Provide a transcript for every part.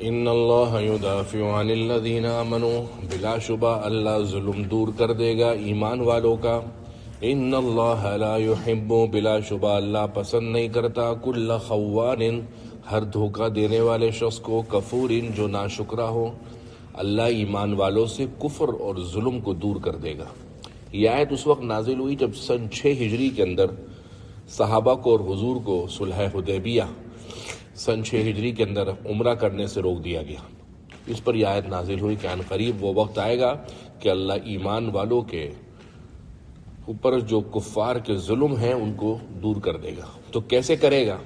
ان اللہ یدافع عن الذین آمنوا، بلا شبہ اللہ ظلم دور کر دے گا ایمان والوں کا. ان اللہ لا یحب، بلا شبہ اللہ پسند نہیں کرتا کل خوان، ہر دھوکہ دینے والے شخص کو، کفور، جو ناشکرا ہو. اللہ ایمان والوں سے کفر اور ظلم کو دور کر دے گا. یہ آیت اس وقت نازل ہوئی جب سن 6 ہجری کے اندر صحابہ کو اور حضور کو صلح حدیبیہ سن 6 ہجری کے اندر عمرہ کرنے سے روک دیا گیا. اس پر یہ آیت نازل ہوئی کہ ان قریب وہ وقت آئے گا کہ اللہ ایمان والوں کے اوپر جو کفار کے ظلم ہیں ان کو دور کر دے گا. تو کیسے کرے گا؟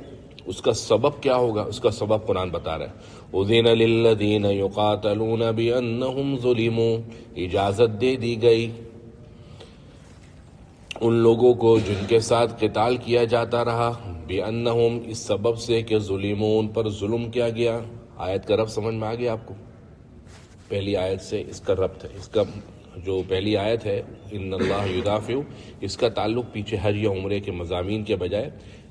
اس کا سبب کیا ہوگا؟ اس کا سبب قرآن بتا رہا ہے. اذن للذین یقاتلون بانہم ظلموا، اجازت دے دی گئی ان لوگوں کو جن کے ساتھ قتال کیا جاتا رہا، بِأَنَّهُمْ، اس سبب سے کہ ظلمون، پر ظلم کیا گیا. آیت کا ربط سمجھ میں آ گیا آپ کو؟ پہلی آیت سے اس کا ربط ہے. اس کا جو پہلی آیت ہے ان اللہ یدافع، اس کا تعلق پیچھے حج یا عمرے کے مضامین کے بجائے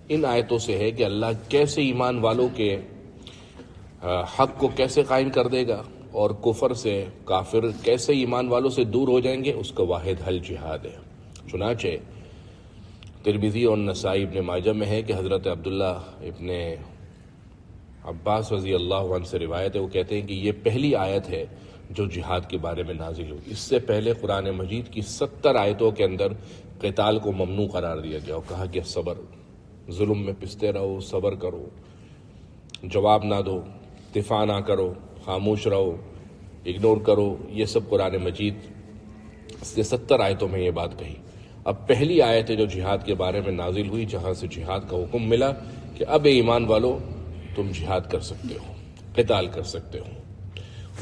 ان آیتوں سے ہے کہ اللہ کیسے ایمان والوں کے حق کو کیسے قائم کر دے گا اور کفر سے، کافر کیسے ایمان والوں سے دور ہو جائیں گے. اس کا واحد حل جہاد ہے. چنانچہ ترمذی اور نسائی ابن ماجہ میں ہے کہ حضرت عبداللہ ابن عباس رضی اللہ عنہ سے روایت ہے، وہ کہتے ہیں کہ یہ پہلی آیت ہے جو جہاد کے بارے میں نازل ہوئی. اس سے پہلے قرآن مجید کی 70 آیتوں کے اندر قتال کو ممنوع قرار دیا گیا اور کہا کہ صبر، ظلم میں پستے رہو، صبر کرو، جواب نہ دو، دفاع نہ کرو، خاموش رہو، اگنور کرو. یہ سب قرآن مجید سے 70 آیتوں میں یہ بات کہی. اب پہلی آیت ہے جو جہاد کے بارے میں نازل ہوئی، جہاں سے جہاد کا حکم ملا کہ اب ایمان والو تم جہاد کر سکتے ہو، قتال کر سکتے ہو.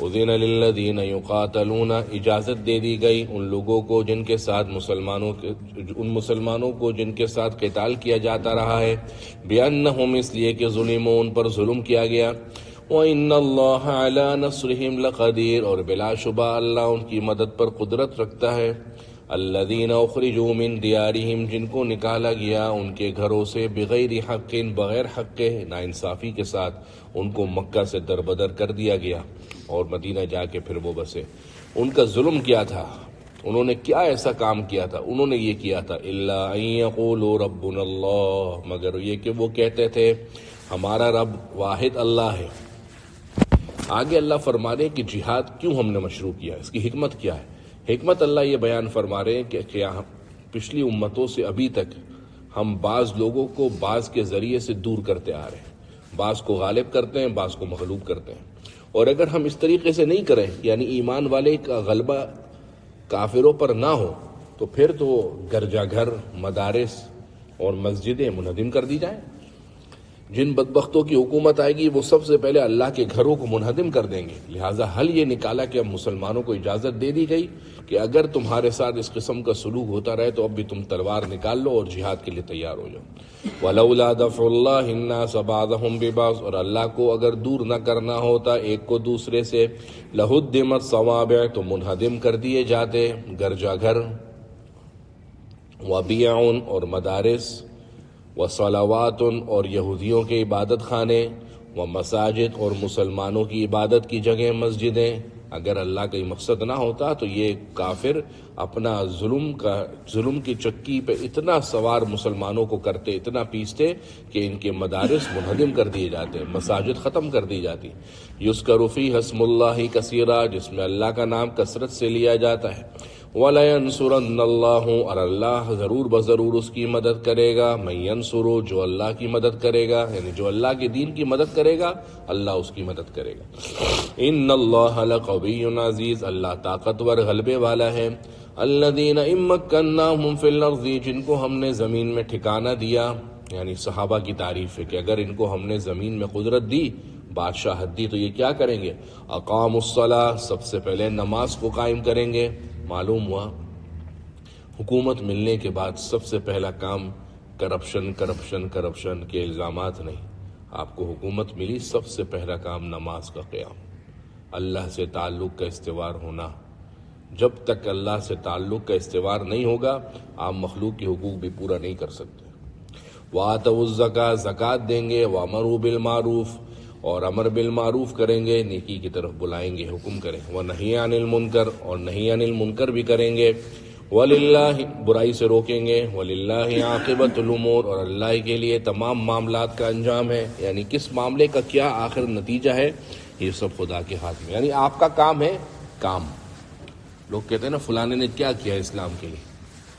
اذن للذین یقاتلون، اجازت دے دی گئی ان لوگوں کو جن کے ساتھ ان مسلمانوں کو جن کے ساتھ قتال کیا جاتا رہا ہے، بِأَنَّهُمْ، اس لیے کہ ظلموا، ان پر ظلم کیا گیا. وَإِنَّ اللَّهَ عَلَى نَصْرِهِمْ لَقَدِيرٌ، اور بلا شبہ اللہ ان کی مدد پر قدرت رکھتا ہے. الذین اخرجوا من دیارہم، جن کو نکالا گیا ان کے گھروں سے، بغیر حق، بغیر حق کے، ناانصافی کے ساتھ ان کو مکہ سے دربدر کر دیا گیا اور مدینہ جا کے پھر وہ بسے. ان کا ظلم کیا تھا؟ انہوں نے کیا ایسا کام کیا تھا؟ انہوں نے یہ کیا تھا الا ان یقولوا ربنا اللہ، مگر یہ کہ وہ کہتے تھے ہمارا رب واحد اللہ ہے. آگے اللہ فرما رہے کہ جہاد کیوں ہم نے مشروع کیا، اس کی حکمت کیا ہے. حکمت اللہ یہ بیان فرما رہے ہیں کہ پچھلی امتوں سے ابھی تک ہم بعض لوگوں کو بعض کے ذریعے سے دور کرتے آ رہے ہیں، بعض کو غالب کرتے ہیں، بعض کو مغلوب کرتے ہیں. اور اگر ہم اس طریقے سے نہیں کریں، یعنی ایمان والے کا غلبہ کافروں پر نہ ہو، تو پھر تو گرجا گھر، مدارس اور مسجدیں منہدم کر دی جائیں. جن بدبختوں کی حکومت آئے گی وہ سب سے پہلے اللہ کے گھروں کو منہدم کر دیں گے. لہٰذا حل یہ نکالا کہ اب مسلمانوں کو اجازت دے دی گئی کہ اگر تمہارے ساتھ اس قسم کا سلوک ہوتا رہے تو اب بھی تم تلوار نکال لو اور جہاد کے لیے تیار ہو جاؤ. وَلَوْلَا دَفْعُ اللَّهِ النَّاسَ بَعْضَهُمْ بِبَعْضٍ، اور اللہ کو اگر دور نہ کرنا ہوتا ایک کو دوسرے سے، لَهُدِّمَتْ صَوَامِعُ، تو منہدم کر دیے جاتے گرجا گھر، وَبِيَعٌ، اور مدارس، وَصَلَوَاتٌ، اور یہودیوں کے عبادت خانے، وَمَسَاجِد، اور مسلمانوں کی عبادت کی جگہ مسجدیں. اگر اللہ کا یہ مقصد نہ ہوتا تو یہ کافر اپنا ظلم کی چکی پہ اتنا سوار مسلمانوں کو کرتے، اتنا پیستے کہ ان کے مدارس منہدم کر دیے جاتے، مساجد ختم کر دی جاتی. یذکر فیہ اسم اللہ کثیرا، جس میں اللہ کا نام کثرت سے لیا جاتا ہے. وَلَيَنْصُرَنَّ اللَّهُ، اور اللہ ضرور بضرور اس کی مدد کرے گا. مَن يَنْصُرُ، جو اللہ کی مدد کرے گا، یعنی جو اللہ کے دین کی مدد کرے گا اللہ اس کی مدد کرے گا. ان اللہ لقوی عزیز، اللہ طاقتور غلبے والا ہے. الذین ان مکناہم فی الارض، جن کو ہم نے زمین میں ٹھکانہ دیا، یعنی صحابہ کی تعریف ہے کہ اگر ان کو ہم نے زمین میں قدرت دی، بادشاہت دی، تو یہ کیا کریں گے؟ اقاموا الصلاۃ، سب سے پہلے نماز کو قائم کریں گے. معلوم ہوا حکومت ملنے کے بعد سب سے پہلا کام کرپشن کے الزامات نہیں. آپ کو حکومت ملی، سب سے پہلا کام نماز کا قیام، اللہ سے تعلق کا استوار ہونا. جب تک اللہ سے تعلق کا استوار نہیں ہوگا آپ مخلوق کے حقوق بھی پورا نہیں کر سکتے. وَآتَوُا الزَّکاۃ، زکوٰۃ دیں گے. وَأَمَرُوا بِالْمَعْرُوفِ، اور امر بالمعروف کریں گے، نیکی کی طرف بلائیں گے، حکم کریں، ونہی عن المنکر، اور نہی عن المنکر بھی کریں گے، وللہ، برائی سے روکیں گے، وللہ عاقبۃ الامور، اور اللہ کے لیے تمام معاملات کا انجام ہے، یعنی کس معاملے کا کیا آخر نتیجہ ہے یہ سب خدا کے ہاتھ میں، یعنی آپ کا کام ہے کام۔ لوگ کہتے ہیں نا فلاں نے کیا کیا اسلام کے لیے،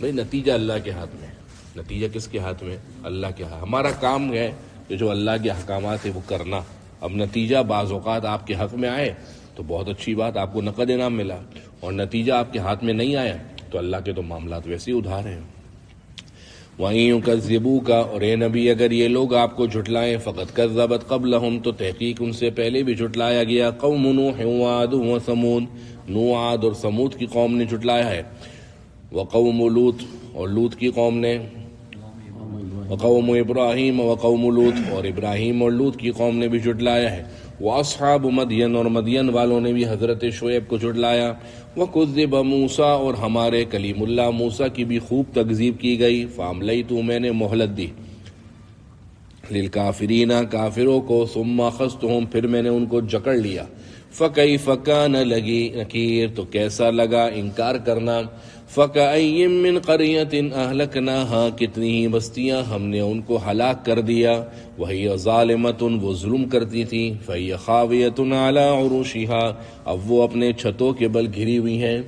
بھائی نتیجہ اللہ کے ہاتھ میں، نتیجہ کس کے ہاتھ میں؟ اللہ کے ہاتھ۔ ہمارا کام ہے کہ جو اللہ کے احکامات ہے وہ کرنا۔ اب نتیجہ بعض اوقات آپ کے حق میں آئے تو بہت اچھی بات، آپ کو نقد انعام ملا، اور نتیجہ آپ کے ہاتھ میں نہیں آیا تو اللہ کے تو معاملات ویسے ہی ادھار ہیں۔ وَإِن يُكَذِّبُوكَ، اور اے نبی اگر یہ لوگ آپ کو جھٹلائیں، فَقَدْ كَذَّبَتْ قَبْلَهُمْ، تو تحقیق ان سے پہلے بھی جھٹلایا گیا، قوم نوح وعاد وثمود، نوح، عاد اور سمود کی قوم نے جھٹلایا ہے، وقوم لوط، اور لوط کی قوم نے، وقوم ابراہیم وقوم لوط، اور ابراہیم اور لوط کی قوم نے بھی جھٹلایا ہے، واصحاب مدین، اور مدین والوں نے بھی حضرت شعیب کو جھٹلایا، وکذب موسیٰ، اور ہمارے کلیم اللہ موسیٰ کی بھی خوب تکذیب کی گئی، فاملیت، میں نے مہلت دی، للکافرین، کافروں کو، ثم اخذتہم، پھر میں نے ان کو جکڑ لیا، فکیف کان نکیر، تو کیسا لگا انکار کرنا، فکأی من قریۃ اہلکناہا، کتنی ہی بستیاں ہم نے ان کو ہلاک کر دیا، وہی ظالمۃ، وہ ظلم کرتی تھی، فہی خاویۃ علی عروشہا، اب وہ اپنے چھتوں کے بل گھری ہوئی ہیں،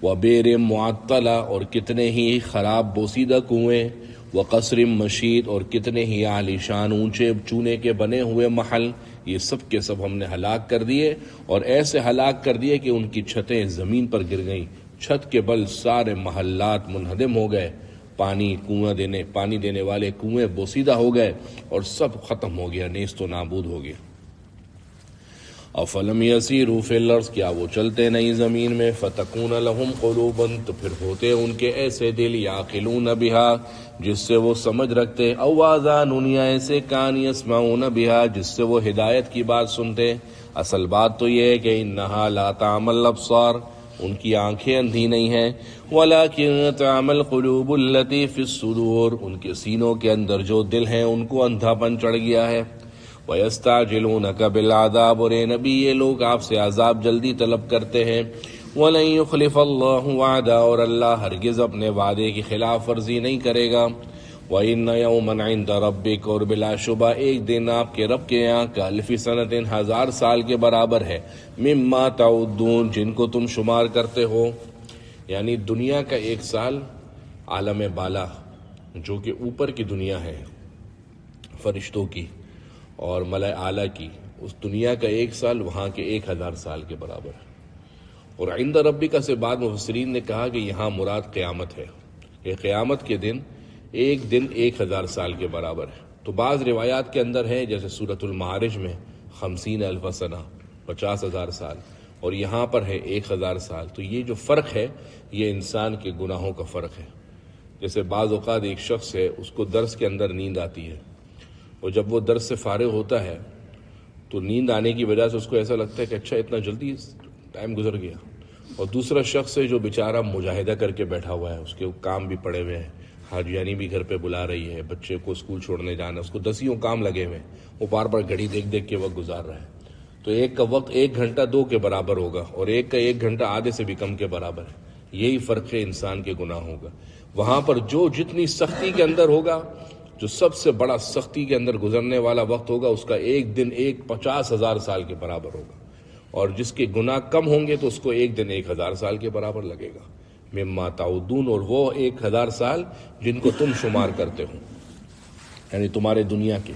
وبئر معطلہ، اور کتنے ہی خراب بوسیدہ کنویں، وقصر مشید، اور کتنے ہی عالیشان اونچے چونے کے بنے ہوئے محل، یہ سب کے سب ہم نے ہلاک کر دیے، اور ایسے ہلاک کر دیے کہ ان کی چھتیں زمین پر گر گئیں، چھت کے بل سارے محلات منہدم ہو گئے، پانی دینے والے کنویں بوسیدہ ہو گئے، اور سب ختم ہو گیا، نیست و نابود ہو گیا۔ افلم یسیروا فی الارض، کیا وہ چلتے نہیں زمین میں، فتکون لہم قلوب، تو پھر ہوتے ان کے ایسے دل، یعقلون بہا، جس سے وہ سمجھ رکھتے، او آذان، یا ایسے کان، یسمعون بہا، جس سے وہ ہدایت کی بات سنتے۔ اصل بات تو یہ ہے کہ انہا لا تعمل الابصار، ان کی آنکھیں اندھی نہیں ہیں، ولیکن تعمل القلوب التی فی الصدور، ان کے سینوں کے اندر جو دل ہیں ان کو اندھا پن چڑھ گیا ہے۔ وَيَسْتَعْجِلُونَكَ بِالْعَذَابِ، اور اے نبی یہ لوگ آپ سے عذاب جلدی طلب کرتے ہیں، وَلَن يُخْلِفَ اللَّهُ وَعْدَهُ، اور اللہ ہرگز اپنے وعدے کی خلاف ورزی نہیں کرے گا۔ وَإِنَّ يَوْمًا عِندَ رَبِّكَ، اور بلا شبہ ایک دن آپ کے رب کے یہاں، كَأَلْفِ سَنَةٍ، 1000 سال کے برابر ہے، مِمَّا تَعُدُّونَ، جن کو تم شمار کرتے ہو، یعنی دنیا کا ایک سال عالم بالا جو کہ اوپر کی دنیا ہے فرشتوں کی اور ملائے اعلیٰ کی، اس دنیا کا ایک سال وہاں کے 1000 سال کے برابر ہے۔ اور عند ربک سے بعد مفسرین نے کہا کہ یہاں مراد قیامت ہے، کہ قیامت کے دن ایک دن 1000 سال کے برابر ہے۔ تو بعض روایات کے اندر ہے جیسے سورۃ المعارج میں 50,000 سنہ، 50,000 سال، اور یہاں پر ہے 1000 سال۔ تو یہ جو فرق ہے یہ انسان کے گناہوں کا فرق ہے۔ جیسے بعض اوقات ایک شخص ہے، اس کو درس کے اندر نیند آتی ہے، اور جب وہ درس سے فارغ ہوتا ہے تو نیند آنے کی وجہ سے اس کو ایسا لگتا ہے کہ اچھا اتنا جلدی ٹائم گزر گیا۔ اور دوسرا شخص ہے جو بیچارہ مجاہدہ کر کے بیٹھا ہوا ہے، اس کے کام بھی پڑے ہوئے ہیں، حاجیانی بھی گھر پہ بلا رہی ہے، بچے کو اسکول چھوڑنے جانا، اس کو 10 کام لگے ہوئے ہیں، وہ بار بار گھڑی دیکھ دیکھ کے وقت گزار رہا ہے۔ تو ایک کا وقت 1 گھنٹہ 2 کے برابر ہوگا، اور ایک کا 1 گھنٹہ آدھے سے بھی کم کے برابر ہے۔ یہی فرق ہے انسان کے گناہوں کا۔ وہاں پر جو جتنی سختی کے اندر ہوگا، جو سب سے بڑا سختی کے اندر گزرنے والا وقت ہوگا، اس کا ایک دن 50,000 سال کے برابر ہوگا، اور جس کے گناہ کم ہوں گے تو اس کو ایک دن 1000 سال کے برابر لگے گا۔ مما تعودون، اور وہ 1000 سال جن کو تم شمار کرتے ہو، یعنی تمہارے دنیا کے۔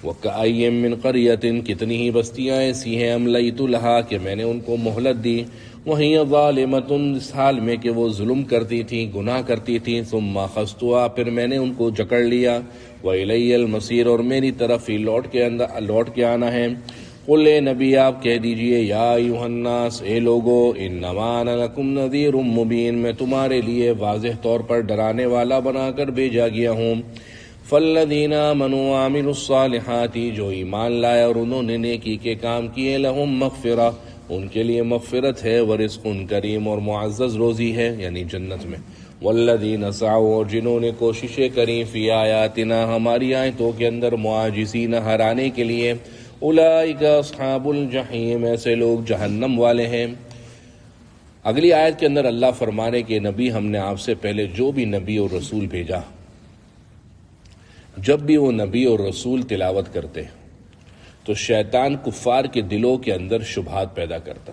وَكَأَيٍّ مِّن قَرْيَةٍ، کتنی ہی بستیاں ایسی ہیں، أَمْلَيْتُ لَهَا، کہ میں نے ان کو مہلت دی، وَهِيَ ظَالِمَةٌ، اس حال میں کہ وہ ظلم کرتی تھیں، گناہ کرتی تھیں، ثُمَّ أَخَذْتُهَا، پھر میں نے ان کو جکڑ لیا، وَإِلَيَّ الْمَصِيرُ، اور میری طرف ہی لوٹ کے آنا ہے۔ قل، اے نبی آپ کہہ دیجئے، یا ایھا الناس، اے لوگو، انما انا لکم نذیر مبین، میں تمہارے لیے واضح طور پر ڈرانے والا بنا کر بھیجا گیا ہوں۔ فالذین آمنوا وعملوا الصالحات، جو ایمان لائے اور انہوں نے نیکی کے کام کیے، لہم مغفرہ، ان کے لیے مغفرت ہے، ورزق کریم، اور معزز روزی ہے، یعنی جنت میں۔ والذین سعوا، اور جنہوں نے کوششیں کریں، فی آیاتنا، ہماری آیتوں کے اندر، معاجزین، ہرانے کے لیے، اولئک اصحاب الجحیم، ایسے لوگ جہنم والے ہیں۔ اگلی آیت کے اندر اللہ فرمانے کہ نبی ہم نے آپ سے پہلے جو بھی نبی اور رسول بھیجا، جب بھی وہ نبی اور رسول تلاوت کرتے تو شیطان کفار کے دلوں کے اندر شبہات پیدا کرتا۔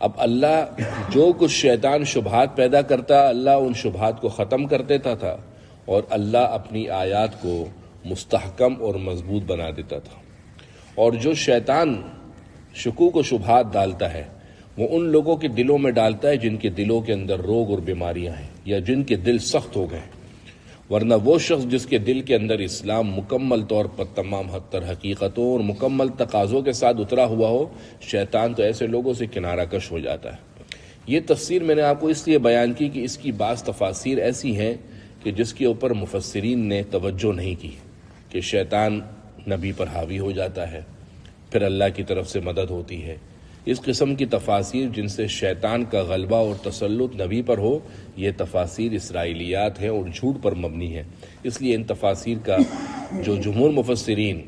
اب اللہ جو کچھ شیطان شبہات پیدا کرتا، اللہ ان شبہات کو ختم کر دیتا تھا اور اللہ اپنی آیات کو مستحکم اور مضبوط بنا دیتا تھا۔ اور جو شیطان شکوک و شبہات ڈالتا ہے وہ ان لوگوں کے دلوں میں ڈالتا ہے جن کے دلوں کے اندر روگ اور بیماریاں ہیں یا جن کے دل سخت ہو گئے، ورنہ وہ شخص جس کے دل کے اندر اسلام مکمل طور پر تمام حد تر حقیقتوں اور مکمل تقاضوں کے ساتھ اترا ہوا ہو، شیطان تو ایسے لوگوں سے کنارہ کش ہو جاتا ہے۔ یہ تفسیر میں نے آپ کو اس لیے بیان کی کہ اس کی بعض تفاسیر ایسی ہیں کہ جس کے اوپر مفسرین نے توجہ نہیں کی کہ شیطان نبی پر حاوی ہو جاتا ہے، پھر اللہ کی طرف سے مدد ہوتی ہے۔ اس قسم کی تفاسیر جن سے شیطان کا غلبہ اور تسلط نبی پر ہو، یہ تفاسیر اسرائیلیات ہیں اور جھوٹ پر مبنی ہیں۔ اس لیے ان تفاسیر کا جو جمہور مفسرین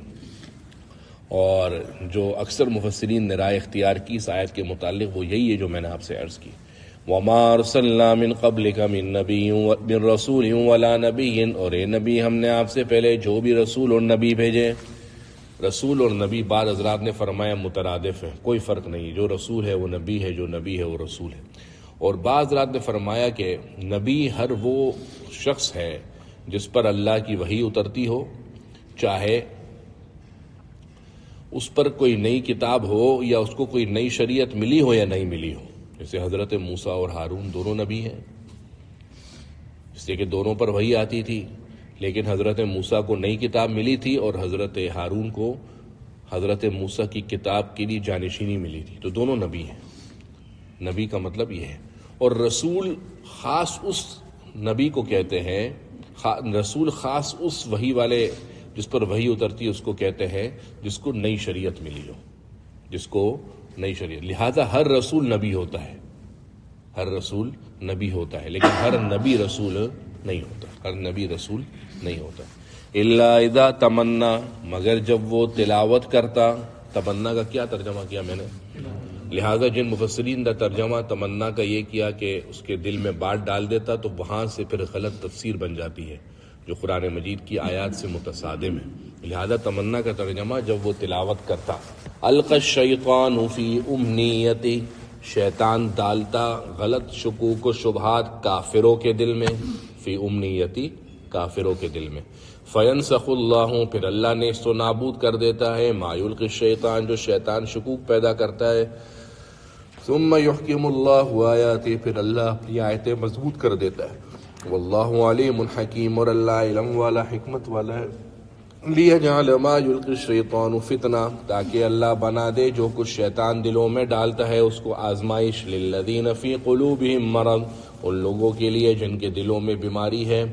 اور جو اکثر مفسرین نے رائے اختیار کی اس آیت کے متعلق وہ یہی ہے جو میں نے آپ سے عرض کی۔ وَمَا أَرْسَلْنَا مِن قَبْلِكَ مِن نَبِيٍّ مِن رَسُولٍ وَلَا نَبِيٍّ، اور اے نبی ہم نے آپ سے پہلے جو بھی رسول اور نبی بھیجے۔ رسول اور نبی بعض حضرات نے فرمایا مترادف ہے، کوئی فرق نہیں، جو رسول ہے وہ نبی ہے، جو نبی ہے وہ رسول ہے۔ اور بعض حضرات نے فرمایا کہ نبی ہر وہ شخص ہے جس پر اللہ کی وحی اترتی ہو، چاہے اس پر کوئی نئی کتاب ہو یا اس کو کوئی نئی شریعت ملی ہو یا نہیں ملی ہو۔ جیسے حضرت موسیٰ اور ہارون دونوں نبی ہیں، اس لیے کہ دونوں پر وحی آتی تھی، لیکن حضرت موسیٰ کو نئی کتاب ملی تھی اور حضرت ہارون کو حضرت موسیٰ کی کتاب کے لیے جانشینی ملی تھی، تو دونوں نبی ہیں۔ نبی کا مطلب یہ ہے۔ اور رسول خاص اس نبی کو کہتے ہیں، رسول خاص اس وحی والے جس پر وحی اترتی ہے اس کو کہتے ہیں جس کو نئی شریعت ملی ہو، جس کو نئی شریعت۔ لہذا ہر رسول نبی ہوتا ہے، ہر رسول نبی ہوتا ہے، لیکن ہر نبی رسول نہیں ہوتا، ہر نبی رسول نہیں ہوتا۔ الا اذا تمنا، مگر جب وہ تلاوت کرتا۔ تمنا کا کیا ترجمہ کیا میں نے؟ لہذا جن مفسرین کا ترجمہ تمنا کا یہ کیا کہ اس کے دل میں بات ڈال دیتا، تو وہاں سے پھر غلط تفسیر بن جاتی ہے جو قرآن مجید کی آیات سے متصادم ہے۔ لہذا تمنا کا ترجمہ جب وہ تلاوت کرتا۔ القى الشیطان فی امنیتی، شیطان ڈالتا غلط شکوک و شبہات کافروں کے دل میں، فی امنیتی کافروں کے دل میں۔ فینسخ اللہ، پھر اللہ نے اس کو نابود کر دیتا ہے، ما یلقی الشیطان، جو شیطان شکوک پیدا کرتا ہے۔ ثم یحکم اللہ آیاتہ، پھر اللہ اپنی آیتیں مضبوط کر دیتا ہے۔ واللہ علیم حکیم، اور اللہ علم والا حکمت والا ہے۔ لیجعل ما یلقی الشیطان فتنہ، تاکہ اللہ بنا دے جو کچھ شیطان دلوں میں ڈالتا ہے اس کو آزمائش، للذین فی قلوبہم مرض، ان لوگوں کے لیے جن کے دلوں میں بیماری ہے،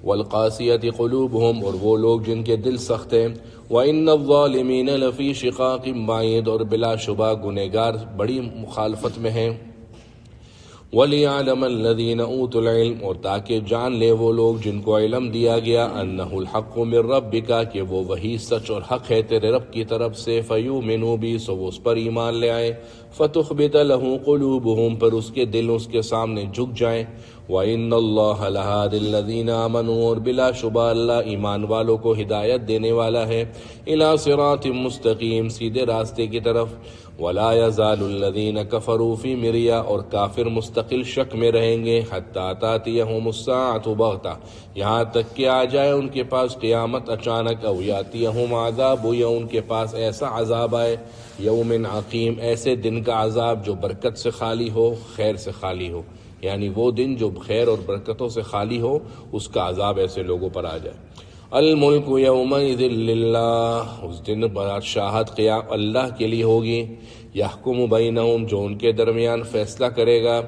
والقاسیۃ قلوبہم، اور وہ لوگ جن کے دل سخت ہیں، وَإِنَّ الظَّالِمِينَ لَفِي شِقَاقٍ بَعِيدٍ، اور بلا شبہ گنہگار بڑی مخالفت میں ہیں۔ وَلِيَعْلَمَ الَّذِينَ أُوتُوا الْعِلْمَ، اور تاکہ جان لے وہ لوگ جن کو علم دیا گیا، أَنَّهُ الْحَقُّ مِن رَبِّكَ، کہ وہ وہی سچ اور حق ہے تیرے رب کی طرف سے، فَيُؤْمِنُوا بِهِ، سو وہ اس پر ایمان لے آئے، فَتُخْبِتَ لَهُ قُلُوبُهُمْ، پر اس کے دل اس کے سامنے جھک جائیں، وَإِنَّ اللَّهَ لَهَادِ الَّذِينَ آمَنُوا، اور بلا شبہ اللہ ایمان والوں کو ہدایت دینے والا ہے، إِلَى صِرَاطٍ مُسْتَقِيمٍ، سیدھے راستے کی طرف۔ وَلَا يَزَالُ الَّذِينَ كَفَرُوا فِي مِرْيَةٍ، اور کافر مستقل شک میں رہیں گے، حَتَّىٰ تَأْتِيَهُمُ السَّاعَةُ بَغْتَةً، یہاں تک کہ آ جائے ان کے پاس قیامت اچانک، أَوْ يَأْتِيَهُمْ عَذَابٌ، یا ان کے پاس ایسا عذاب آئے، یوم عقیم، ایسے دن کا عذاب جو برکت سے خالی ہو، خیر سے خالی ہو، یعنی وہ دن جو خیر اور برکتوں سے خالی ہو اس کا عذاب ایسے لوگوں پر آ جائے۔ الملک یومئذ للہ، اس دن بادشاہت قیام اللہ کے لیے ہوگی، یحکم بینہم، جو ان کے درمیان فیصلہ کرے گا۔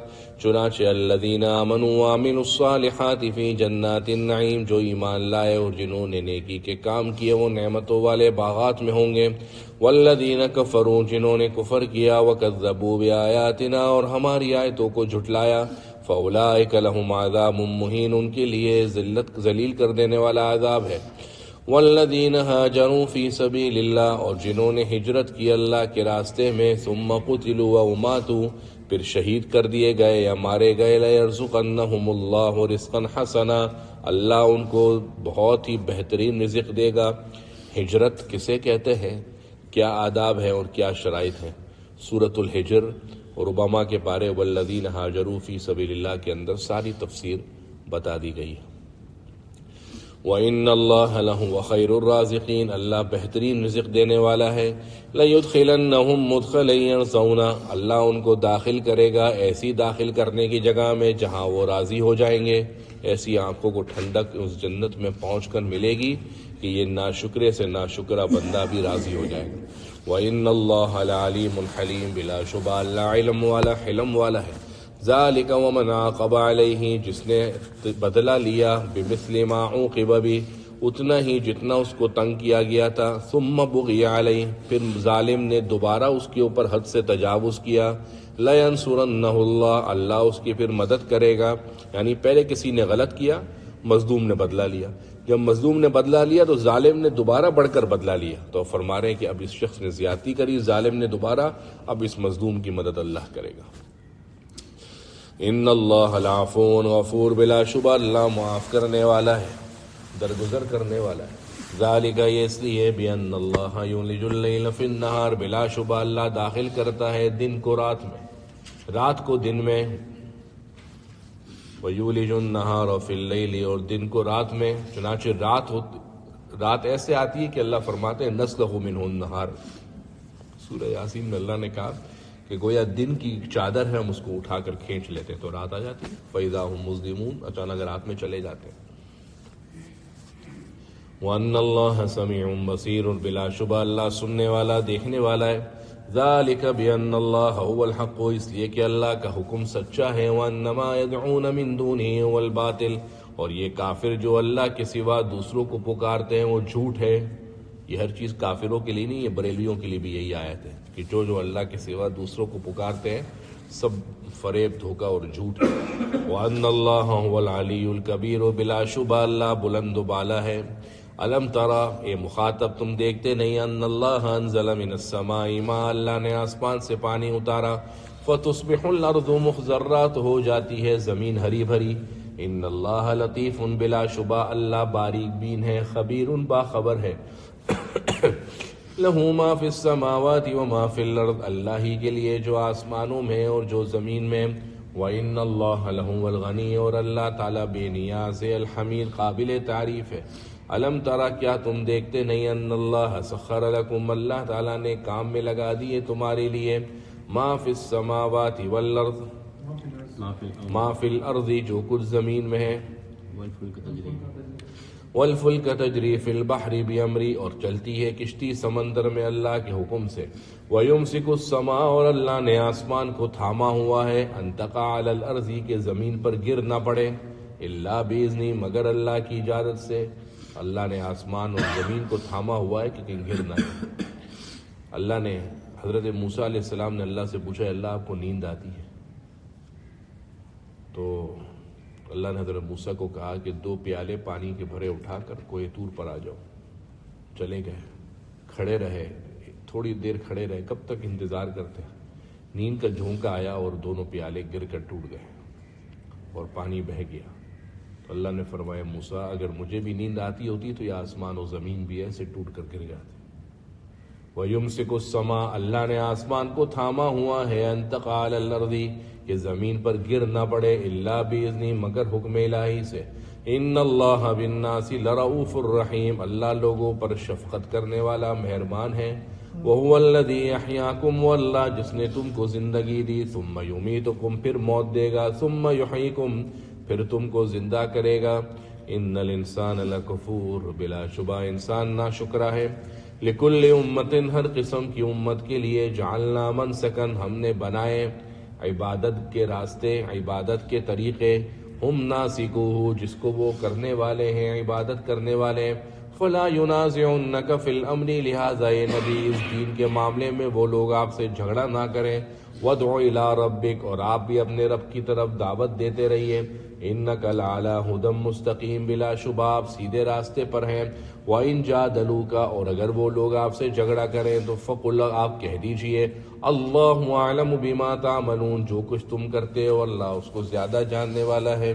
چنانچہ الذین آمنوا وعملوا الصالحات فی جنات النعیم، جو ایمان لائے اور جنہوں نے نیکی کے کام کیے وہ نعمتوں والے باغات میں ہوں گے۔ والذین کفروا، جنہوں نے کفر کیا، وکذبوا بآیاتنا، اور ہماری آیتوں کو جھٹلایا، فاولئک لہم عذاب مہین، ان کے لیے ذلت ذلیل کر دینے والا عذاب ہے۔ والذین ہاجروا فی سبیل اللہ، اور جنہوں نے ہجرت کی اللہ کے راستے میں، ثم قتلوا و ماتوا، پھر شہید کر دیے گئے یا مارے گئے، لَيَرْزُقَنَّهُمُ اللَّهُ رِزْقًا حَسَنًا، اللہ ان کو بہت ہی بہترین رزق دے گا۔ ہجرت کسے کہتے ہیں، کیا آداب ہیں اور کیا شرائط ہیں؟ سورۃ الحجر اور اوباما کے پارے والذین ہاجروا فی سبیل اللہ کے اندر ساری تفسیر بتا دی گئی ہے۔ وَإِنَّ اللَّهَ لَهُوَ خَيْرُ الرَّازِقِينَ، اللہ بہترین رزق دینے والا ہے۔ لَيُدْخِلَنَّهُمْ مُدْخَلًا يَرْضَوْنَهُ، اللہ ان کو داخل کرے گا ایسی داخل کرنے کی جگہ میں جہاں وہ راضی ہو جائیں گے، ایسی آنکھوں کو ٹھنڈک اس جنت میں پہنچ کر ملے گی کہ یہ ناشکرے سے ناشکرہ بندہ بھی راضی ہو جائے گا۔ وَإِنَّ اللَّهَ لَعَلِيمٌ حَلِيمٌ، بلا شبہ اللہ علم والا حلم والا ہے۔ ذالک ومن عاقب علیہ، جس نے بدلہ لیا بمثل ما عوقب بھی، اتنا ہی جتنا اس کو تنگ کیا گیا تھا، ثم بغی علیہ، پھر ظالم نے دوبارہ اس کے اوپر حد سے تجاوز کیا، لینصرنہ اللہ، اللہ اس کی پھر مدد کرے گا۔ یعنی پہلے کسی نے غلط کیا، مظلوم نے بدلہ لیا، جب مظلوم نے بدلہ لیا تو ظالم نے دوبارہ بڑھ کر بدلہ لیا، تو فرما رہے ہیں کہ اب اس شخص نے زیادتی کری، ظالم نے دوبارہ، اب اس مظلوم کی مدد اللہ کرے گا۔ ان اللہ لعفو غفور، بلا شبہ اللہ معاف کرنے والا ہے، درگزر کرنے والا ہے۔ ذالک، یہ اس لیے بان اللہ یولج اللیل فی النہار، بلا شبہ اللہ داخل کرتا ہے دن کو رات میں، رات کو دن میں، ویولج النہار فی اللیل، اور دن کو رات میں، چنانچہ رات ایسے آتی ہے کہ اللہ فرماتے ہیں نسلخ منہ النہار، سورہ یاسین میں اللہ نے کہا کہ گویا دن کی چادر ہے، ہم اس کو اٹھا کر کھینچ لیتے ہیں تو رات آ جاتی ہے، فَإِذَا هُمْ مُظْلِمُونَ، اچانک رات میں چلے جاتے ہیں۔ وَأَنَّ اللَّهَ سَمِيعٌ بَصِيرٌ، بلا شبہ اللہ سننے والا دیکھنے والا ہے۔ ذَلِكَ بِأَنَّ اللَّهَ هُوَ الْحَقُّ، اس لیے کہ اللہ کا حکم سچا ہے، وَأَنَّ مَا يَدْعُونَ مِن دُونِهِ هُوَ الْبَاطِلُ، اور یہ کافر جو اللہ کے سوا دوسروں کو پکارتے ہیں وہ جھوٹ ہے۔ یہ ہر چیز کافروں کے لیے نہیں، یہ بریلویوں کے لیے بھی یہی آیت ہے کہ جو اللہ کے سوا دوسروں کو پکارتے ہیں سب فریب، دھوکہ اور جھوٹ ہے۔ وَأَنَّ اللَّهَ هُوَ الْعَلِيُّ الْكَبِيرُ، بلا شبہ اللہ بلند و بالا ہے۔ الم ترى، اے مخاطب تم دیکھتے نہیں، ان اللہ انزل من السماء ماء، اللہ نے آسمان سے پانی اتارا، فتصبح الارض مخضرا، تو ہو جاتی ہے زمین ہری بھری۔ ان اللہ لطیف، بلا شبہ اللہ باریک بین ہے، خبیر باخبر ہے۔ لہ ما فی السماوات وما فی الارض، اللہ ہی کے لیے جو آسمانوں میں اور جو زمین میں۔ وَإِنَّ اللَّهَ لَهُوَ الْغَنِيُّ، اور اللہ تعالیٰ بے نیاز ہے، الحمید قابل تعریف ہے۔ الم ترى، کیا تم دیکھتے نہیں، ان اللہ سخر لکم، اللہ تعالیٰ نے کام میں لگا دیے تمہارے لیے، ما فی السماوات والارض، ما فی الارض، جو کچھ زمین میں ہے، والفلک تجری فی البحر بامری، اور چلتی ہے کشتی سمندر میں اللہ کے حکم سے۔ ویمسک السماء، اور اللہ نے آسمان کو تھاما ہوا ہے، ان تقع علی الارض، کہ زمین پر گر نہ پڑے، الا باذنہ، مگر اللہ کی اجازت سے۔ اللہ نے آسمان اور زمین کو تھاما ہوا ہے کہ کہیں گر نہ جائے۔ اللہ نے حضرت موسیٰ علیہ السلام نے اللہ سے پوچھا، اللہ آپ کو نیند آتی ہے؟ تو اللہ نے حضرت موسیٰ کو کہا کہ 2 پیالے پانی کے بھرے اٹھا کر کوہ طور پر آ جاؤ۔ چلے گئے، کھڑے رہے، تھوڑی دیر کھڑے رہے، کب تک انتظار کرتے ہیں، نیند کا جھونکا آیا اور دونوں پیالے گر کر ٹوٹ گئے اور پانی بہہ گیا۔ تو اللہ نے فرمایا موسیٰ، اگر مجھے بھی نیند آتی ہوتی تو یہ آسمان و زمین بھی ایسے ٹوٹ کر گر جاتے۔ وَيُمْسِكُ السَّمَاءَ، اللہ نے آسمان کو تھاما ہوا ہے، أَن تَقَعَ عَلَى الْأَرْضِ، کہ زمین پر گر نہ پڑے، إِلَّا بِإِذْنِهِ، مگر حکم الہی سے۔ إِنَّ اللَّهَ بِالنَّاسِ لَرَءُوفٌ الرَّحِيمٌ، اللہ لوگوں پر شفقت کرنے والا مہربان ہے۔ وَهُوَ الَّذِي يَحْيَاكُمْ، واللہ جس نے تم کو زندگی دی، ثُمَّ يُمِيتُكُمْ، پھر موت دے گا، ثُمَّ يُحْيِيكُمْ، پھر تم کو زندہ کرے گا۔ ان الانسان لکفور، بلا شبہ انسان ناشکرا ہے۔ لکل امت، ہر قسم کی امت کے لیے، جعلنا منسکن، ہم نے بنائے عبادت کے راستے، عبادت کے طریقے، ہم ناسکوہ، جس کو وہ کرنے والے ہیں، عبادت کرنے والے ہیں۔ فلا ینازعنک فی الامر، لہٰذا یہ نبی اس دین کے معاملے میں وہ لوگ آپ سے جھگڑا نہ کریں. وادع الی ربک، اور آپ بھی اپنے رب کی طرف دعوت دیتے رہیے. انک لعلی ہدی مستقیم، بلا شبہ آپ سیدھے راستے پر ہیں. وَإِن جَادَلُوكَ، اور اگر وہ لوگ آپ سے جھگڑا کریں تو فقل، آپ کہہ دیجئے اللہ اعلم بما تعملون، جو کچھ تم کرتے ہو اللہ اس کو زیادہ جاننے والا ہے.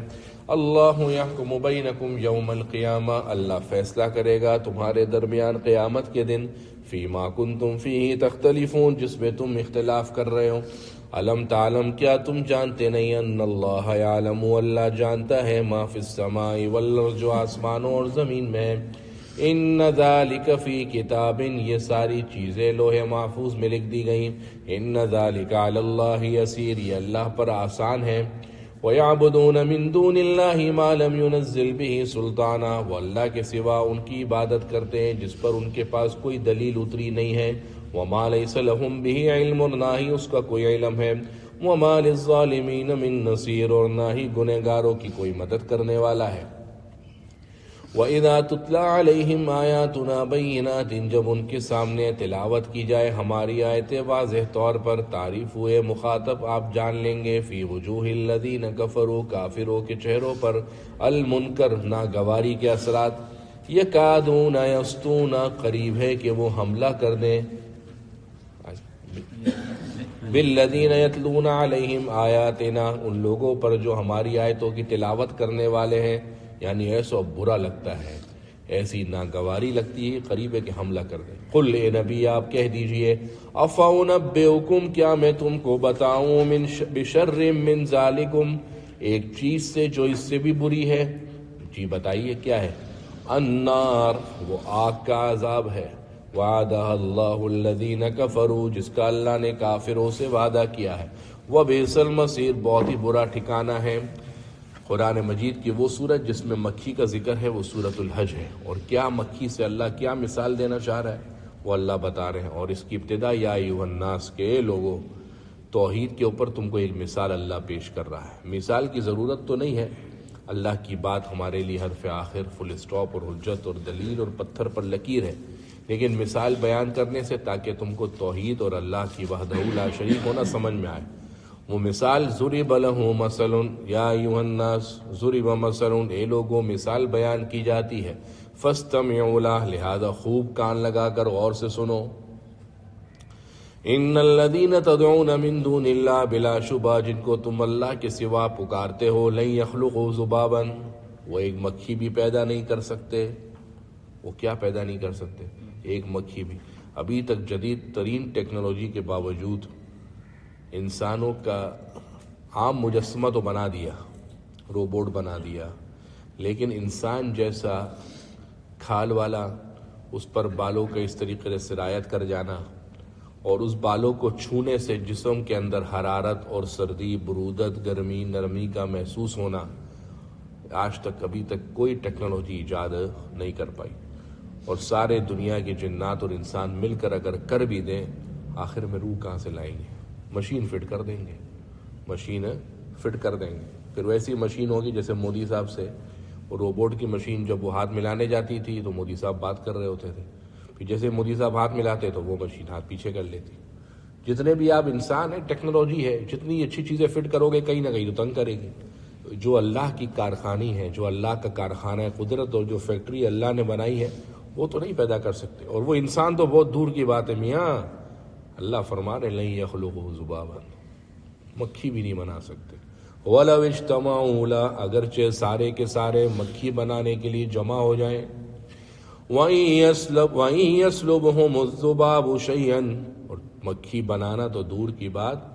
اللہ یحکم بینکم یوم القیامہ، اللہ فیصلہ کرے گا تمہارے درمیان قیامت کے دن. فیما کنتم فیہ تختلفون، جس میں تم اختلاف کر رہے ہو. علم تعلم، کیا تم جانتے نہیں، ان اللہ یعلم، اللہ جانتا ہے، ما فی السماء والارض، جو آسمانوں اور زمین میں ہے. ان ذالک فی کتاب، یہ ساری چیزیں لوح محفوظ میں لکھ دی گئیں. ان ذالک علی اللہ یسیر، یہ اللہ پر آسان ہے. وَيَعْبُدُونَ مِن دُونِ اللَّهِ مَا لَمْ يُنَزِّلْ بِهِ سُلْطَانًا، وہ اللہ کے سوا ان کی عبادت کرتے ہیں جس پر ان کے پاس کوئی دلیل اتری نہیں ہے. وَمَا لَيْسَ لَهُم بِهِ عِلْمٌ، نہ ہی اس کا کوئی علم ہے. وَمَا لِلظَّالِمِينَ مِن نَصِيرٍ، اور نہ ہی گنہگاروں کی کوئی مدد کرنے والا ہے. وَإِذَا تُتْلَىٰ عَلَيْهِمْ آيَاتُنَا بَيِّنَاتٍ، جب ان کے سامنے تلاوت کی جائے ہماری آیتیں واضح طور پر، تعریف ہوئے مخاطب آپ جان لیں گے. فی وجوہ الذین کفروا، کافروں کے چہروں پر، المنکر، ناگواری کے اثرات. یکادون یسطون، قریب ہے کہ وہ حملہ کر دیں. بالذین یتلون علیہم آیاتنا، ان لوگوں پر جو ہماری آیتوں کی تلاوت کرنے والے ہیں. یعنی ایسا برا لگتا ہے، ایسی ناگواری لگتی ہے، قریب ہے کہ حملہ کر دیں. قل، اے نبی آپ کہہ دیجئے، افانبئکم، کیا میں تم کو بتاؤں، بشر من ذالکم، ایک چیز سے جو اس سے بھی بری ہے. جی بتائیے کیا ہے. النار، وہ آگ کا عذاب ہے. وعدہ اللہ الذین کفروا، جس کا اللہ نے کافروں سے وعدہ کیا ہے. وبئس المصیر، بہت ہی برا ٹھکانہ ہے. قرآن مجید کی وہ سورت جس میں مکھی کا ذکر ہے وہ سورت الحج ہے. اور کیا مکھی سے اللہ کیا مثال دینا چاہ رہا ہے وہ اللہ بتا رہے ہیں. اور اس کی ابتدا یا ایھا الناس، کے لوگوں، توحید کے اوپر تم کو ایک مثال اللہ پیش کر رہا ہے. مثال کی ضرورت تو نہیں ہے، اللہ کی بات ہمارے لیے حرف آخر، فل اسٹاپ اور حجت اور دلیل اور پتھر پر لکیر ہے. لیکن مثال بیان کرنے سے تاکہ تم کو توحید اور اللہ کی وحدہ لا شریک ہونا سمجھ میں آئے. وہ مثال ضرب لہ مثل، یا ایھا الناس ضرب مثل، اے لوگوں مثال بیان کی جاتی ہے. فاستمعوا لہ، لہذا خوب کان لگا کر غور سے سنو. ان الذین تدعون من دون اللہ، بلا شبہ جن کو تم اللہ کے سوا پکارتے ہو، لن یخلقوا ذبابا، وہ ایک مکھی بھی پیدا نہیں کر سکتے. وہ کیا پیدا نہیں کر سکتے؟ ایک مکھی بھی. ابھی تک جدید ترین ٹیکنالوجی کے باوجود انسانوں کا عام مجسمہ تو بنا دیا، روبوٹ بنا دیا، لیکن انسان جیسا کھال والا، اس پر بالوں کا اس طریقے سے سرایت کر جانا اور اس بالوں کو چھونے سے جسم کے اندر حرارت اور سردی، برودت، گرمی، نرمی کا محسوس ہونا، آج تک ابھی تک کوئی ٹیکنالوجی ایجاد نہیں کر پائی. اور سارے دنیا کے جنات اور انسان مل کر اگر کر بھی دیں، آخر میں روح کہاں سے لائیں گے؟ مشین فٹ کر دیں گے، مشین فٹ کر دیں گے. پھر ویسی مشین ہوگی جیسے مودی صاحب سے وہ روبوٹ کی مشین، جب وہ ہاتھ ملانے جاتی تھی تو مودی صاحب بات کر رہے ہوتے تھے، پھر جیسے مودی صاحب ہاتھ ملاتے تو وہ مشین ہاتھ پیچھے کر لیتی. جتنے بھی آپ انسان ہیں، ٹیکنالوجی ہے، جتنی اچھی چیزیں فٹ کرو گے کہیں نہ کہیں تو تنگ کرے گی. جو اللہ کی کارخانی ہے، جو اللہ کا کارخانہ ہے قدرت، اور جو فیکٹری اللہ نے بنائی ہے وہ تو نہیں پیدا کر سکتے. اور وہ انسان تو بہت دور کی بات ہے میاں. اللہ فرما رہے لن یخلقوا ذبابا، مکھی بھی نہیں بنا سکتے. وَلَوِ اجْتَمَعُوا لَهُ، اگرچہ سارے کے سارے مکھی بنانے کے لیے جمع ہو جائیں. وَإِن يَسْلُبْهُمُ الذُّبَابُ شَيْئًا، اور مکھی بنانا تو دور کی بات،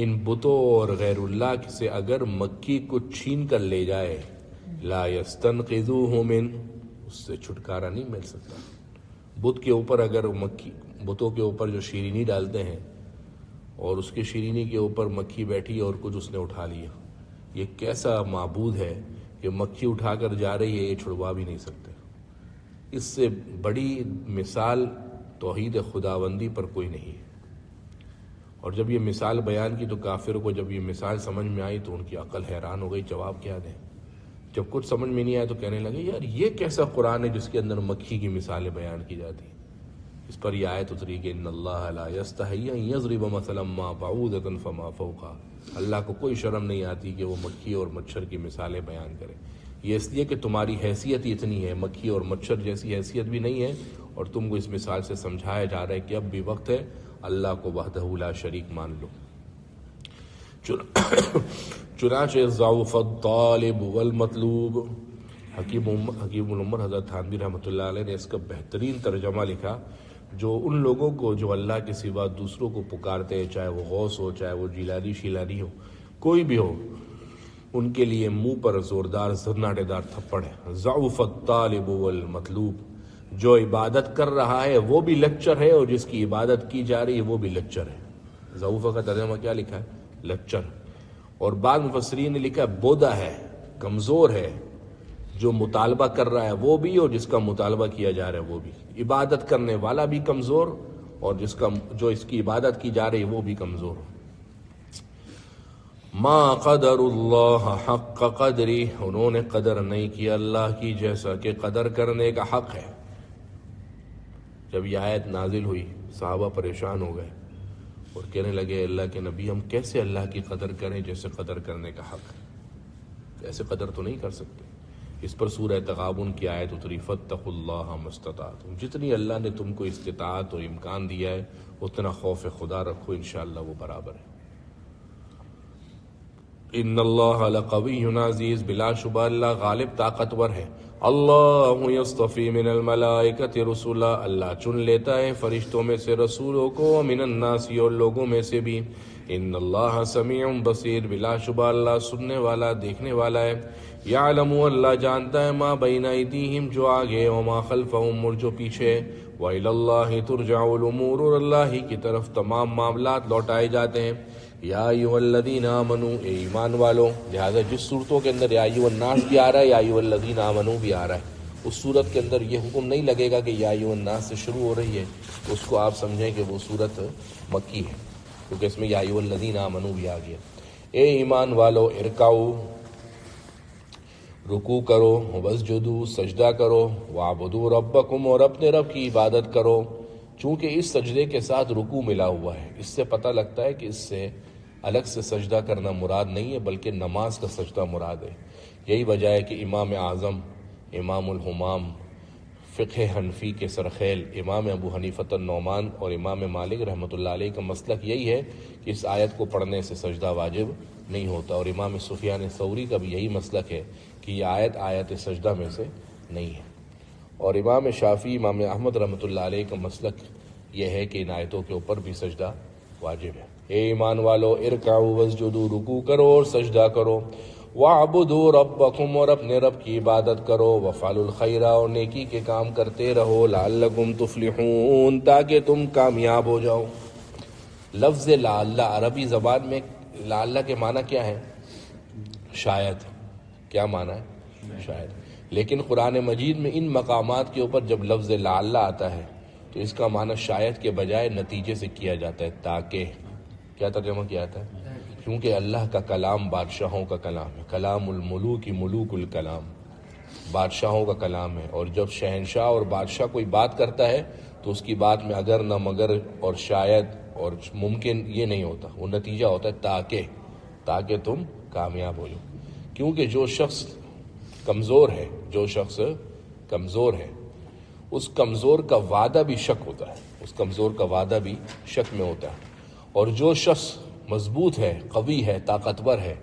ان بتوں اور غیر اللہ سے اگر مکھی کو چھین کر لے جائے، لا يَسْتَنْقِذُوهُ مِنْ، اس سے چھٹکارا نہیں مل سکتا. بت کے اوپر اگر مکھی، بتوں کے اوپر جو شیرینی ڈالتے ہیں اور اس کی شیرینی کے اوپر مکھی بیٹھی اور کچھ اس نے اٹھا لیا، یہ کیسا معبود ہے کہ مکھی اٹھا کر جا رہی ہے، یہ چھڑوا بھی نہیں سکتے. اس سے بڑی مثال توحید خداوندی پر کوئی نہیں ہے. اور جب یہ مثال بیان کی تو کافر کو جب یہ مثال سمجھ میں آئی تو ان کی عقل حیران ہو گئی، جواب کیا دیں. جب کچھ سمجھ میں نہیں آیا تو کہنے لگے یار یہ کیسا قرآن ہے جس کے اندر مکھی کی مثالیں بیان کی جاتی ہیں. اس پر یہ آیت اتری کہ ان اللہ لا یستحی ان یضرب مثلا ما بعوضۃ فما فوقها. اللہ کو کوئی شرم نہیں آتی کہ وہ مکھی اور مچھر کی مثالیں بیان کرے. یہ اس لیے کہ تمہاری حیثیت اتنی ہے، مکھی اور مچھر جیسی حیثیت بھی نہیں ہے، اور تم کو اس مثال سے سمجھایا جا رہا ہے کہ اب بھی وقت ہے اللہ کو وحدہ لا شریک مان لو. چنانچہ ضعف الطالب والمطلوب. حکیم الامت حضرت تھانوی رحمۃ اللہ علیہ نے اس کا بہترین ترجمہ لکھا. جو ان لوگوں کو جو اللہ کے سوا دوسروں کو پکارتے ہیں، چاہے وہ غوث ہو، چاہے وہ جیلانی شیلانی ہو، کوئی بھی ہو، ان کے لیے منہ پر زوردار زناٹے دار تھپڑ ہے. ضعف الطالب والمطلوب. جو عبادت کر رہا ہے وہ بھی لچر ہے، اور جس کی عبادت کی جا رہی ہے وہ بھی لچر ہے. ضعف کا ترجمہ کیا لکھا ہے؟ لچر. اور بعض مفسرین نے لکھا بودا ہے، کمزور ہے. جو مطالبہ کر رہا ہے وہ بھی، اور جس کا مطالبہ کیا جا رہا ہے وہ بھی. عبادت کرنے والا بھی کمزور، اور جو اس کی عبادت کی جا رہی ہے وہ بھی کمزور. ما قدر اللہ حق قدری. انہوں نے قدر نہیں کیا اللہ کی جیسا کہ قدر کرنے کا حق ہے. جب یہ آیت نازل ہوئی صحابہ پریشان ہو گئے اور کہنے لگے اللہ کے نبی ہم کیسے اللہ کی قدر کریں جیسے قدر کرنے کا حق ہے؟ ایسے قدر تو نہیں کر سکتے. اس پر سورہ تغابن کی آیت اتری فاتقوا اللہ ما استطعتم. جتنی اللہ نے تم کو استطاعت اور امکان دیا ہے اتنا خوف خدا رکھو، انشاءاللہ وہ برابر ہے. ان اللہ لقوی عزیز. بلا شبہ اللہ غالب طاقتور ہے. اللہ یصطفی من الملائکۃ رسلا. اللہ چن لیتا ہے فرشتوں میں سے رسولوں کو، من الناس اور لوگوں میں سے بھی. ان اللہ سمیع بصیر. بلا شبہ اللہ سننے والا دیکھنے والا ہے. یعلم اللہ جانتا ہے ما بین ایدیہم جو آگے، وما خلفہم اور جو پیچھے. وإلی اللہ ترجع الامور. اور اللہ ہی کی طرف تمام معاملات لوٹائے جاتے ہیں. یا ایھا الذین آمنوا. اے ایمان والو. لہذا جس صورتوں کے اندر یا ایھا الناس بھی آ رہا ہے یا ایھا الذین آمنوا بھی آ رہا ہے، اس صورت کے اندر یہ حکم نہیں لگے گا کہ یا ایھا الناس سے شروع ہو رہی ہے، اس کو آپ سمجھیں کہ وہ صورت مکی ہے، کیونکہ اس میں یا ایھا الذین آمنوا بھی آ گیا. اے ایمان والو ارکعوا. رکوع کرو، واسجدوا سجدہ کرو، واعبدوا ربکم اور اپنے رب کی عبادت کرو. چونکہ اس سجدے کے ساتھ رکوع ملا ہوا ہے، اس سے پتہ لگتا ہے کہ اس سے الگ سے سجدہ کرنا مراد نہیں ہے بلکہ نماز کا سجدہ مراد ہے. یہی وجہ ہے کہ امام اعظم، امام الحمام، فقہ حنفی کے سرخیل امام ابو حنیفۃ النعمان اور امام مالک رحمۃ اللہ علیہ کا مسلک یہی ہے کہ اس آیت کو پڑھنے سے سجدہ واجب نہیں ہوتا، اور امام سفیان ثوری کا بھی یہی مسلک ہے کہ یہ آیت سجدہ میں سے نہیں ہے. اور امام شافعی، امام احمد رحمۃ اللہ علیہ کا مسلک یہ ہے کہ ان آیتوں کے اوپر بھی سجدہ واجب ہے. اے ایمان والو ارکعوا واسجدوا. رکوع کرو اور سجدہ کرو. واعبدوا ربکم اور اپنے رب کی عبادت کرو. وفعلوا الخیر اور نیکی کے کام کرتے رہو. لعلکم تفلحون تاکہ تم کامیاب ہو جاؤ. لفظ لعل عربی زبان میں لعل کے معنی کیا ہے؟ شاید. کیا معنی ہے؟ شاید. لیکن قرآن مجید میں ان مقامات کے اوپر جب لفظ لعل آتا ہے تو اس کا معنی شاید کے بجائے نتیجے سے کیا جاتا ہے، تاکہ. کیا ترجمہ کیا جاتا ہے؟ کیونکہ اللہ کا کلام بادشاہوں کا کلام ہے. کلام الملوک ملوک الکلام. بادشاہوں کا کلام ہے، اور جب شہنشاہ اور بادشاہ کوئی بات کرتا ہے تو اس کی بات میں اگر نہ مگر اور شاید اور ممکن یہ نہیں ہوتا، وہ نتیجہ ہوتا ہے تاکہ تم کامیاب ہو جاؤ. کیونکہ جو شخص کمزور ہے اس کمزور کا وعدہ بھی شک ہوتا ہے، اس کمزور کا وعدہ بھی شک میں ہوتا ہے. اور جو شخص مضبوط ہے، قوی ہے، طاقتور ہے،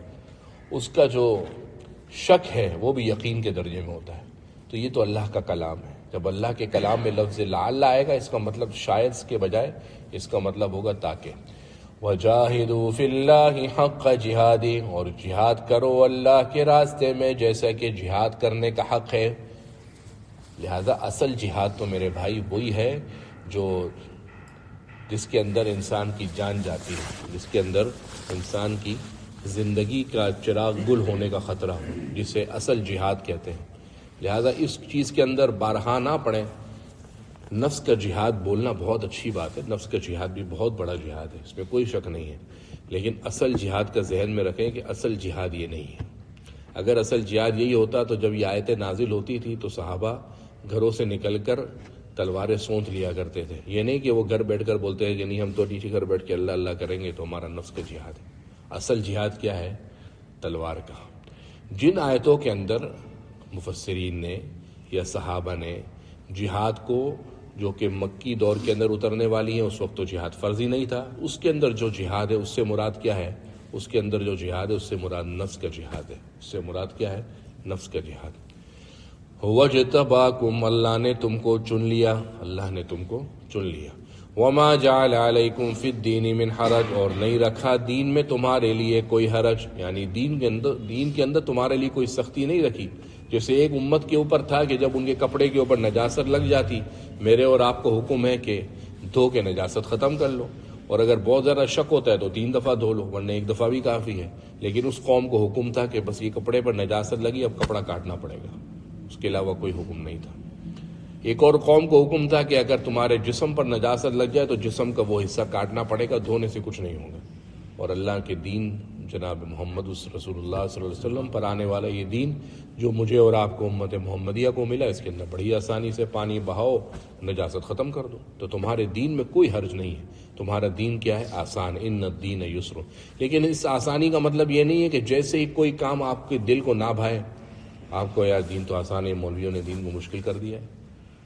اس کا جو شک ہے وہ بھی یقین کے درجے میں ہوتا ہے. تو یہ تو اللہ کا کلام ہے. جب اللہ کے کلام میں لفظ لعل آئے گا اس کا مطلب شاید کے بجائے اس کا مطلب ہوگا تاکہ. وَجَاهِدُوا فِي اللَّهِ حَقَّ جِهَادِهِ اور جہاد کرو اللہ کے راستے میں جیسا کہ جہاد کرنے کا حق ہے. لہذا اصل جہاد تو میرے بھائی وہی ہے جس کے اندر انسان کی جان جاتی ہے، جس کے اندر انسان کی زندگی کا چراغ گل ہونے کا خطرہ ہو، جسے اصل جہاد کہتے ہیں. لہذا اس چیز کے اندر بارہا نہ پڑیں. نفس کا جہاد بولنا بہت اچھی بات ہے، نفس کا جہاد بھی بہت بڑا جہاد ہے، اس میں کوئی شک نہیں ہے، لیکن اصل جہاد کا ذہن میں رکھیں کہ اصل جہاد یہ نہیں ہے. اگر اصل جہاد یہی ہوتا تو جب یہ آیتیں نازل ہوتی تھی تو صحابہ گھروں سے نکل کر تلواریں سونت لیا کرتے تھے. یہ نہیں کہ وہ گھر بیٹھ کر بولتے ہیں کہ نہیں ہم تو نیچے گھر بیٹھ کے اللہ اللہ کریں گے تو ہمارا نفس کا جہاد ہے. اصل جہاد کیا ہے؟ تلوار کا. جن آیتوں کے اندر مفسرین نے یا صحابہ نے جہاد کو، جو کہ مکی دور کے اندر اترنے والی ہیں، اس وقت تو جہاد فرضی نہیں تھا، اس کے اندر جو جہاد ہے اس سے مراد کیا ہے؟ اس کے اندر جو جہاد ہے اس سے مراد نفس کا جہاد ہے. اس سے مراد کیا ہے؟ نفس کا جہاد. وَاجْتَبَاكُمْ، اللہ نے تم کو چن لیا، اللہ نے تم کو چن لیا. وَمَا جَعَلَ عَلَيْكُمْ فِي الدِّينِ مِنْ حَرَجٍ، اور نہیں رکھا دین میں تمہارے لیے کوئی حرج، یعنی دین کے اندر تمہارے لیے کوئی سختی نہیں رکھی. جیسے ایک امت کے اوپر تھا کہ جب ان کے کپڑے کے اوپر نجاست لگ جاتی، میرے اور آپ کو حکم ہے کہ دھو کے نجاست ختم کر لو، اور اگر بہت زیادہ شک ہوتا ہے تو 3 دفعہ دھو لو، ورنہ 1 دفعہ بھی کافی ہے. لیکن اس قوم کو حکم تھا کہ بس یہ کپڑے پر نجاست لگی، اب کپڑا کاٹنا پڑے گا، اس کے علاوہ کوئی حکم نہیں تھا. ایک اور قوم کو حکم تھا کہ اگر تمہارے جسم پر نجاست لگ جائے تو جسم کا وہ حصہ کاٹنا پڑے گا، دھونے سے کچھ نہیں ہوگا. اور اللہ کے دین جناب محمد رسول اللہ صلی اللہ علیہ وسلم پر آنے والا یہ دین جو مجھے اور آپ کو امت محمدیہ کو ملا، اس کے اندر بڑی آسانی سے پانی بہاؤ، نجاست ختم کر دو. تو تمہارے دین میں کوئی حرج نہیں ہے، تمہارا دین کیا ہے؟ آسان. ان الدین یسر. لیکن اس آسانی کا مطلب یہ نہیں ہے کہ جیسے ہی کوئی کام آپ کے دل کو نہ بھائے آپ کو یار دین تو آسان ہے، مولویوں نے دین کو مشکل کر دیا ہے.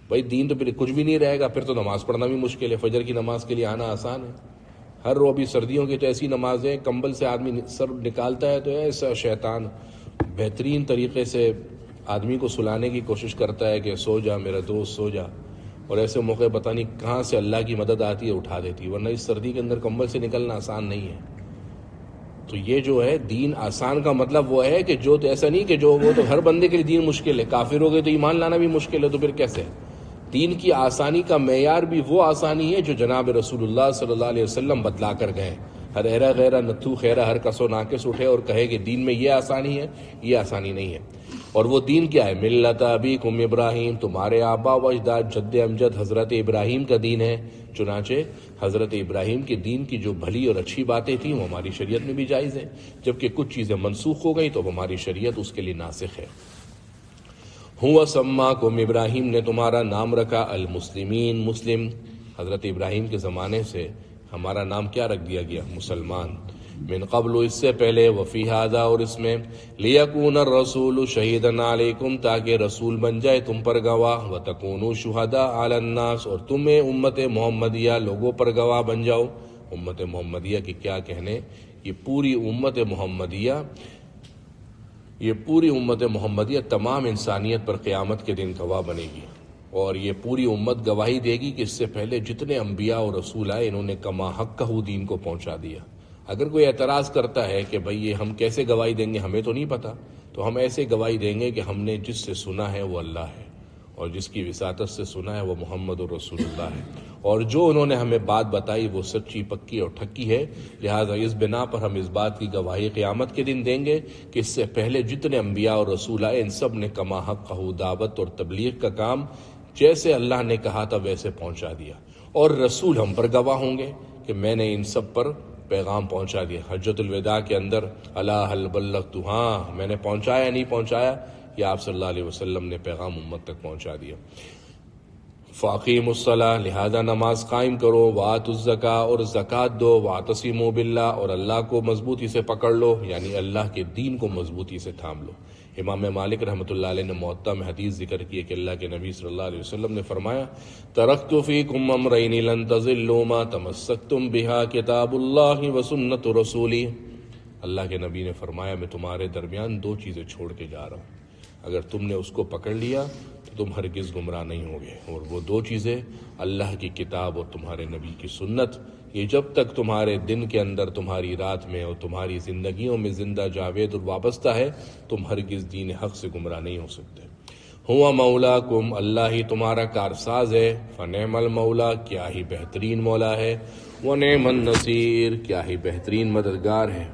بھائی دین تو پھر کچھ بھی نہیں رہے گا، پھر تو نماز پڑھنا بھی مشکل ہے. فجر کی نماز کے لیے آنا آسان ہے. ہر روز بھی سردیوں کی تو ایسی نمازیں، کمبل سے آدمی سر نکالتا ہے تو ایسا شیطان بہترین طریقے سے آدمی کو سلانے کی کوشش کرتا ہے کہ سو جا میرا دوست سو جا، اور ایسے موقع پتہ نہیں کہاں سے اللہ کی مدد آتی ہے اٹھا دیتی، ورنہ اس سردی کے اندر کمبل سے نکلنا آسان نہیں ہے. تو یہ جو ہے دین آسان کا مطلب وہ ہے کہ جو تو ایسا نہیں کہ جو وہ تو ہر بندے کے لیے دین مشکل ہے. کافر ہو گئے تو ایمان لانا بھی مشکل ہے، تو پھر کیسے؟ دین کی آسانی کا معیار بھی وہ آسانی ہے جو جناب رسول اللہ صلی اللہ علیہ وسلم بتلا کر گئے. ہر ایرا غیرہ نتھو خیرہ ہر کسو ناقص اٹھے اور کہے کہ دین میں یہ آسانی ہے، یہ آسانی نہیں ہے. اور وہ دین کیا ہے؟ ملت ابیکم ابراہیم، تمہارے آبا و اجداد جد امجد حضرت ابراہیم کا دین ہے. چنانچہ حضرت ابراہیم کے دین کی جو بھلی اور اچھی باتیں تھیں وہ ہماری شریعت میں بھی جائز ہیں، جبکہ کچھ چیزیں منسوخ ہو گئی تو ہماری شریعت اس کے لیے ناسخ ہے. ہوا سماکم، ابراہیم نے تمہارا نام رکھا المسلمین، مسلم. حضرت ابراہیم کے زمانے سے ہمارا نام کیا رکھ دیا گیا؟ مسلمان. من قبل، اس سے پہلے، وفی ھذا، اور اس میں، لیکون الرسول شہیدا علیکم، تاکہ رسول بن جائے تم پر گواہ، وتکونوا شہداء علی الناس، اور تمہیں امت محمدیہ لوگوں پر گواہ بن جاؤ. امت محمدیہ کی کیا کہنے، یہ پوری امت محمدیہ تمام انسانیت پر قیامت کے دن گواہ بنے گی. اور یہ پوری امت گواہی دے گی کہ اس سے پہلے جتنے انبیاء اور رسول آئے انہوں نے کما حقہ دین کو پہنچا دیا. اگر کوئی اعتراض کرتا ہے کہ بھئی یہ ہم کیسے گواہی دیں گے، ہمیں تو نہیں پتہ، تو ہم ایسے گواہی دیں گے کہ ہم نے جس سے سنا ہے وہ اللہ ہے، اور جس کی وساطت سے سنا ہے وہ محمد رسول اللہ ہے، اور جو انہوں نے ہمیں بات بتائی وہ سچی پکی اور ٹھکی ہے. لہٰذا اس بنا پر ہم اس بات کی گواہی قیامت کے دن دیں گے کہ اس سے پہلے جتنے انبیاء اور رسول آئے ان سب نے کما حقہ دعوت اور تبلیغ کا کام جیسے اللہ نے کہا تھا ویسے پہنچا دیا. اور رسول ہم پر گواہ ہوں گے کہ میں نے ان سب پر پیغام پہنچا دیا. حجۃ الوداع کے اندر الا هل بلغت، ہاں میں نے پہنچایا نہیں پہنچایا، یا آپ صلی اللہ علیہ وسلم نے پیغام امت تک پہنچا دیا. فاقیموا الصلاۃ، لہذا نماز قائم کرو، وآتوا الزکاۃ، اور زکوٰۃ دو، واعتصموا باللہ، اور اللہ کو مضبوطی سے پکڑ لو، یعنی اللہ کے دین کو مضبوطی سے تھام لو. امام مالک رحمۃ اللہ علیہ نے موطا میں حدیث ذکر کی ہے کہ اللہ کے نبی صلی اللہ علیہ وسلم نے فرمایا، ترکت فیکم امرین لن تضلوا ما تمسکتم بها کتاب اللہ وسنت رسولی. اللہ کے نبی نے فرمایا میں تمہارے درمیان 2 چیزیں چھوڑ کے جا رہا ہوں، اگر تم نے اس کو پکڑ لیا تو تم ہرگز گمراہ نہیں ہوگے. اور وہ 2 چیزیں اللہ کی کتاب اور تمہارے نبی کی سنت. یہ جب تک تمہارے دن کے اندر، تمہاری رات میں اور تمہاری زندگیوں میں زندہ جاوید اور وابستہ ہے، تم ہرگز دین حق سے گمراہ نہیں ہو سکتے. ہوا مولاکم، اللہ ہی تمہارا کارساز ہے. فنعم المولا، کیا ہی بہترین مولا ہے. ونعم النصیر، کیا ہی بہترین مددگار ہے.